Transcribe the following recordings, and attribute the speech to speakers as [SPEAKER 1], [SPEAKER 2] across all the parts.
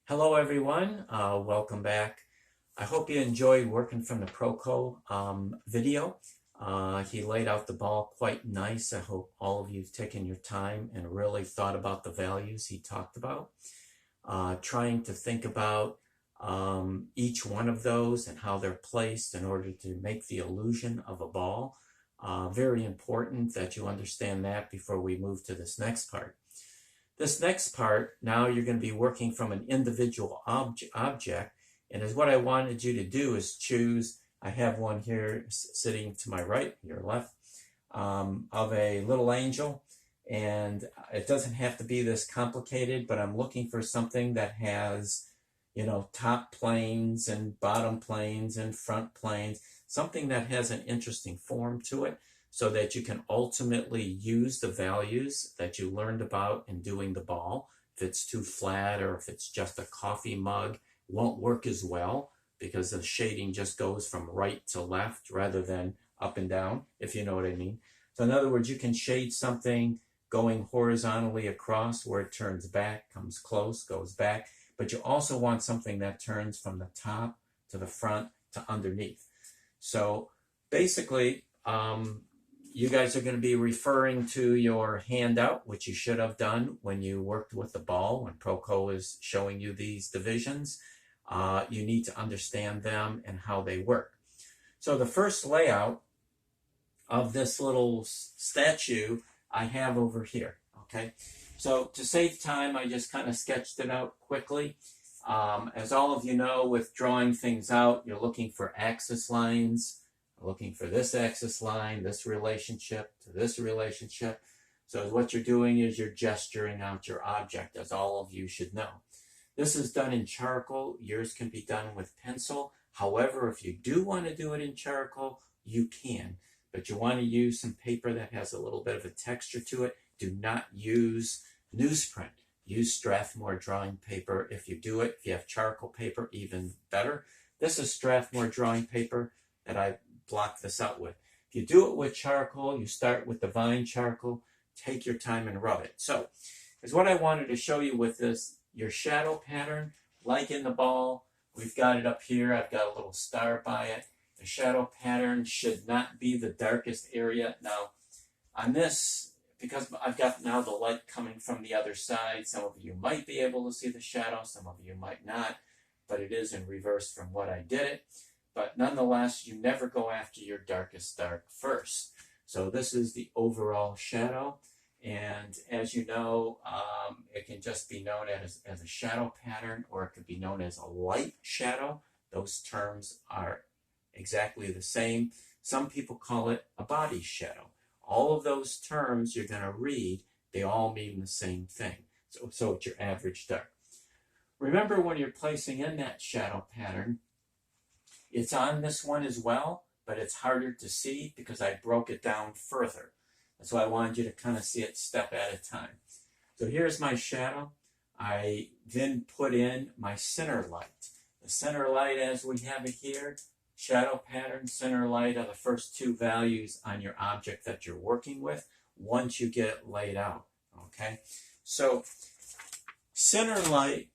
[SPEAKER 1] Hello everyone, welcome back. I hope you enjoyed working from the Proco video. He laid out the ball quite nice. I hope all of you have taken your time and really thought about the values he talked about. Trying to think about each one of those and how they're placed in order to make the illusion of a ball. Very important that you understand that before we move to this next part. This next part, now you're going to be working from an individual object, and is what I wanted you to do is choose, I have one here sitting to my right, your left, of a little angel, and it doesn't have to be this complicated, but I'm looking for something that has, top planes and bottom planes and front planes, something that has an interesting form to it, so that you can ultimately use the values that you learned about in doing the ball. If it's too flat or if it's just a coffee mug, won't work as well because the shading just goes from right to left rather than up and down, if you know what I mean. So in other words, you can shade something going horizontally across where it turns back, comes close, goes back, but you also want something that turns from the top to the front to underneath. So basically, you guys are going to be referring to your handout, which you should have done when you worked with the ball, when Proco is showing you these divisions. You need to understand them and how they work. So the first layout of this little statue I have over here, okay? So to save time, I just kind of sketched it out quickly. As all of you know, with drawing things out, you're looking for axis lines, looking for this axis line, this relationship to this relationship. So what you're doing is you're gesturing out your object, as all of you should know. This is done in charcoal. Yours can be done with pencil. However, if you do want to do it in charcoal, you can. But you want to use some paper that has a little bit of a texture to it. Do not use newsprint. Use Strathmore drawing paper if you do it. If you have charcoal paper, even better. This is Strathmore drawing paper that I block this out with. If you do it with charcoal, you start with the vine charcoal, take your time and rub it. So, is what I wanted to show you with this, your shadow pattern, like in the ball, we've got it up here, I've got a little star by it. The shadow pattern should not be the darkest area. Now, on this, because I've got now the light coming from the other side, some of you might be able to see the shadow, some of you might not, but it is in reverse from what I did it. But nonetheless, you never go after your darkest dark first. So this is the overall shadow. And as you know, it can just be known as a shadow pattern, or it could be known as a light shadow. Those terms are exactly the same. Some people call it a body shadow. All of those terms you're going to read, they all mean the same thing. So it's your average dark. Remember, when you're placing in that shadow pattern, it's on this one as well, but it's harder to see because I broke it down further. That's why I wanted you to kind of see it step at a time. So here's my shadow. I then put in my center light. The center light, as we have it here, shadow pattern, center light are the first two values on your object that you're working with once you get it laid out, okay? So center light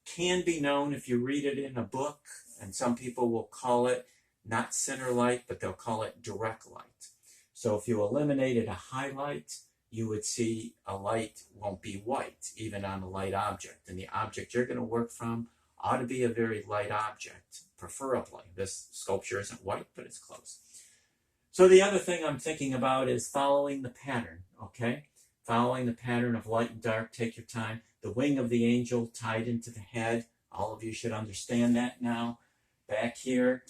[SPEAKER 1] can be known if you read it in a book, and some people will call it not center light, but they'll call it direct light. So if you eliminated a highlight, you would see a light won't be white, even on a light object. And the object you're going to work from ought to be a very light object, preferably. This sculpture isn't white, but it's close. So the other thing I'm thinking about is following the pattern, okay? Following the pattern of light and dark, take your time. The wing of the angel tied into the head, all of you should understand that now. Back here,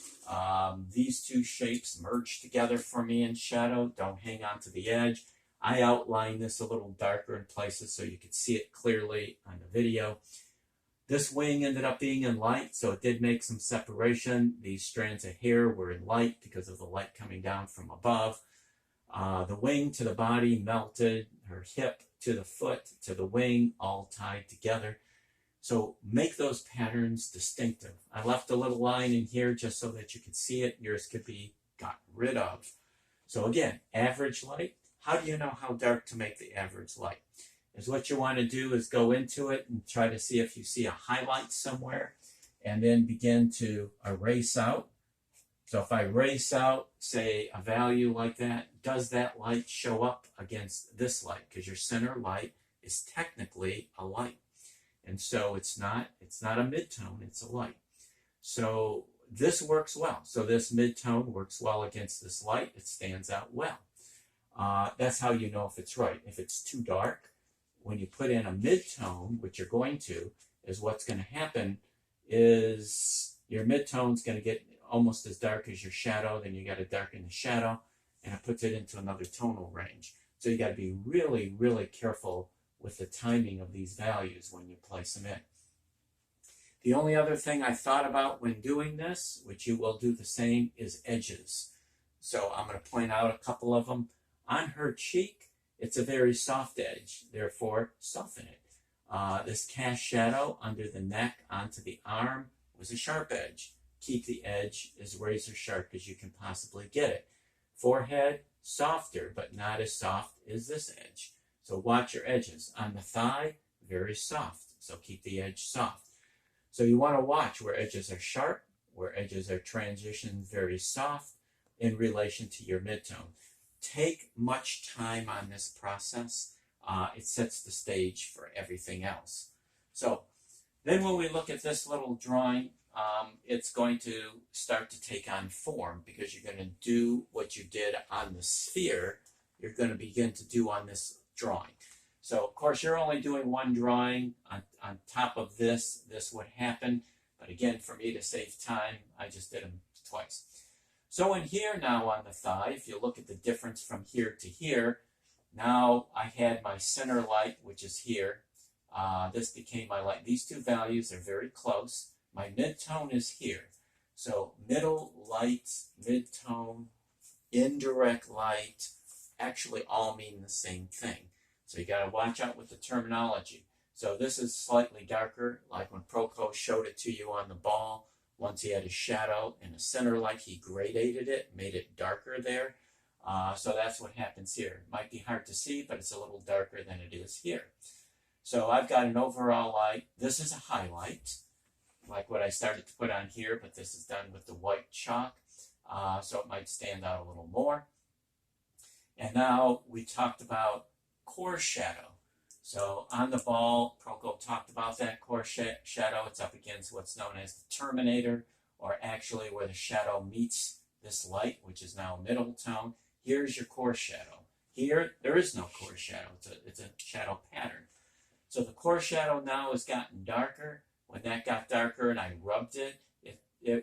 [SPEAKER 1] these two shapes merge together for me in shadow. Don't hang on to the edge. I outline this a little darker in places so you could see it clearly on the video. This wing ended up being in light, so it did make some separation. These strands of hair were in light because of the light coming down from above. The wing to the body melted, her hip to the foot to the wing, all tied together. So make those patterns distinctive. I left a little line in here just so that you could see it. Yours could be got rid of. So again, average light. How do you know how dark to make the average light? is what you want to do is go into it and try to see if you see a highlight somewhere, and then begin to erase out. So if I erase out, say, a value like that, does that light show up against this light? Because your center light is technically a light. And so it's not a midtone, it's a light. So this works well. So this midtone works well against this light. It stands out well. That's how you know if it's right. If it's too dark, when you put in a midtone, which you're going to, is what's going to happen is your midtone's going to get almost as dark as your shadow. Then you got to darken the shadow, and it puts it into another tonal range. So you got to be really, really careful with the timing of these values when you place them in. The only other thing I thought about when doing this, which you will do the same, is edges. So I'm going to point out a couple of them. On her cheek, it's a very soft edge, therefore soften it. This cast shadow under the neck onto the arm was a sharp edge. Keep the edge as razor sharp as you can possibly get it. Forehead, softer, but not as soft as this edge. So watch your edges. On the thigh, very soft, so keep the edge soft. So you want to watch where edges are sharp, where edges are transitioned very soft in relation to your midtone. Take much time on this process. It sets the stage for everything else. So then when we look at this little drawing, it's going to start to take on form, because you're going to do what you did on the sphere, you're going to begin to do on this drawing. So of course you're only doing one drawing. On top of this would happen, but again, for me to save time, I just did them twice. So in here now on the thigh, if you look at the difference from here to here, now I had my center light, which is here. This became my light. These two values are very close. My midtone is here. So middle light, midtone, indirect light, actually all mean the same thing. So you got to watch out with the terminology. So this is slightly darker, like when Proco showed it to you on the ball. Once he had a shadow and a center light, he gradated it, made it darker there. So that's what happens here. It might be hard to see, but it's a little darker than it is here. So I've got an overall light. This is a highlight, like what I started to put on here, but this is done with the white chalk, so it might stand out a little more. And now we talked about core shadow. So on the ball, Proco talked about that core shadow. It's up against what's known as the terminator, or actually where the shadow meets this light, which is now middle tone. Here's your core shadow. Here, there is no core shadow. It's a shadow pattern. So the core shadow now has gotten darker. When that got darker and I rubbed it,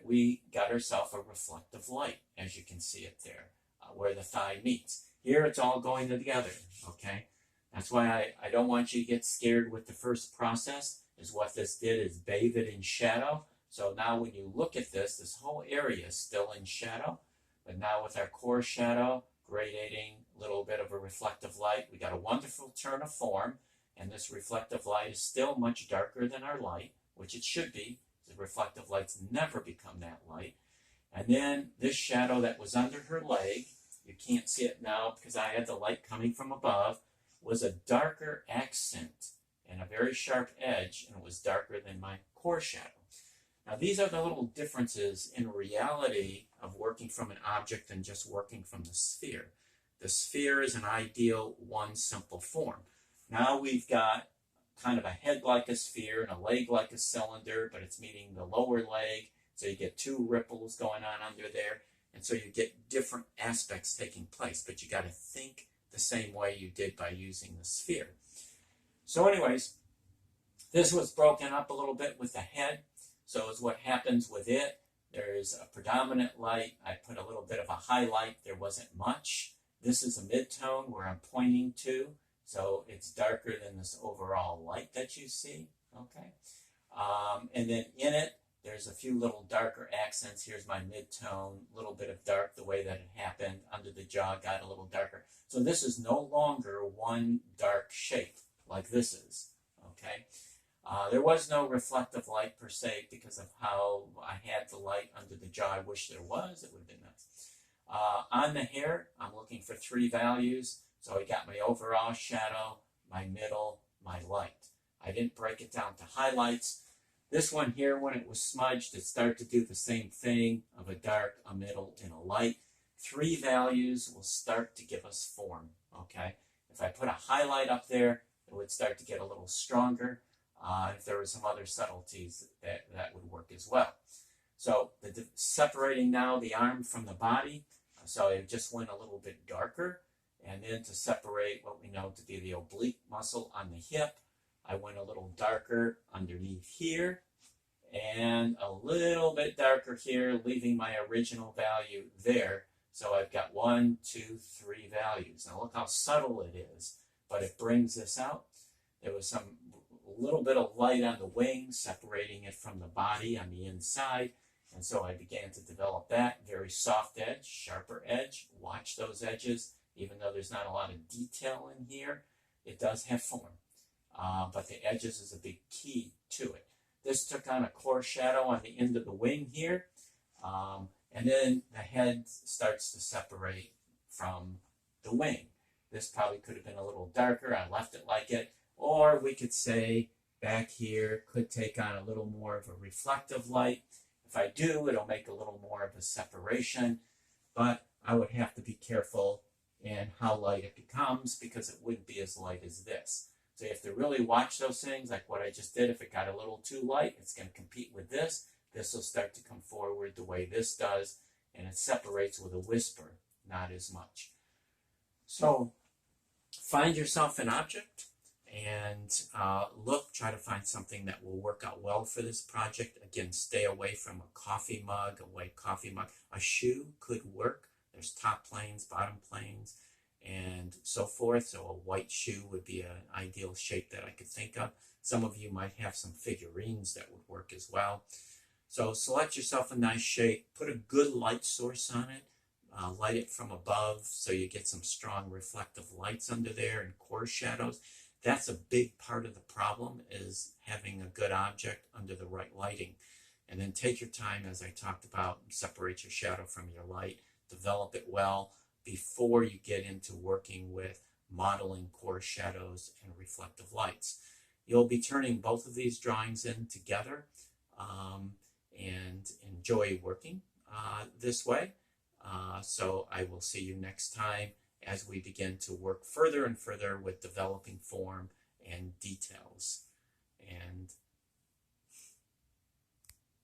[SPEAKER 1] we got ourselves a reflective light, as you can see it there, where the thigh meets. Here it's all going together, okay? That's why I don't want you to get scared with the first process, is what this did is bathe it in shadow. So now when you look at this whole area is still in shadow, but now with our core shadow, gradating, a little bit of a reflective light, we got a wonderful turn of form, and this reflective light is still much darker than our light, which it should be. The reflective lights never become that light. And then this shadow that was under her leg, you can't see it now because I had the light coming from above, was a darker accent and a very sharp edge, and it was darker than my core shadow. Now these are the little differences in reality of working from an object and just working from the sphere. The sphere is an ideal one simple form. Now we've got kind of a head like a sphere and a leg like a cylinder, but it's meeting the lower leg, so you get two ripples going on under there, and so you get different aspects taking place, but you got to think the same way you did by using the sphere. So anyways, this was broken up a little bit with the head. So is what happens with it. There's a predominant light. I put a little bit of a highlight. There wasn't much. This is a midtone where I'm pointing to. So it's darker than this overall light that you see, okay? And then in it, there's a few little darker accents. Here's my midtone, a little bit of dark the way that it happened. Under the jaw got a little darker. So this is no longer one dark shape like this is, okay? There was no reflective light per se because of how I had the light under the jaw. I wish there was. It would have been nice. On the hair, I'm looking for 3 values. So I got my overall shadow, my middle, my light. I didn't break it down to highlights. This one here, when it was smudged, it started to do the same thing of a dark, a middle, and a light. 3 values will start to give us form, okay? If I put a highlight up there, it would start to get a little stronger. If there were some other subtleties, that would work as well. So separating now the arm from the body, so it just went a little bit darker. And then to separate what we know to be the oblique muscle on the hip, I went a little darker underneath here and a little bit darker here, leaving my original value there. So I've got 1, 2, 3 values. Now look how subtle it is, but it brings this out. There was a little bit of light on the wings, separating it from the body on the inside. And so I began to develop that. Very soft edge, sharper edge. Watch those edges. Even though there's not a lot of detail in here, it does have form. But the edges is a big key to it. This took on a coarse shadow on the end of the wing here. And then the head starts to separate from the wing. This probably could have been a little darker. I left it like it. Or we could say back here could take on a little more of a reflective light. If I do, it'll make a little more of a separation. But I would have to be careful in how light it becomes, because it wouldn't be as light as this. So you have to really watch those things, like what I just did. If it got a little too light, it's going to compete with this. This will start to come forward the way this does, and it separates with a whisper, not as much. So find yourself an object and try to find something that will work out well for this project. Again, stay away from a coffee mug, a white coffee mug. A shoe could work. There's top planes, bottom planes, and so forth. So a white shoe would be an ideal shape that I could think of. Some of you might have some figurines that would work as well. So select yourself a nice shape. Put a good light source on it. Light it from above so you get some strong reflective lights under there and coarse shadows. That's a big part of the problem, is having a good object under the right lighting. And then take your time, as I talked about, separate your shadow from your light. Develop it well before you get into working with modeling coarse shadows and reflective lights. You'll be turning both of these drawings in together and enjoy working this way. So I will see you next time as we begin to work further and further with developing form and details. And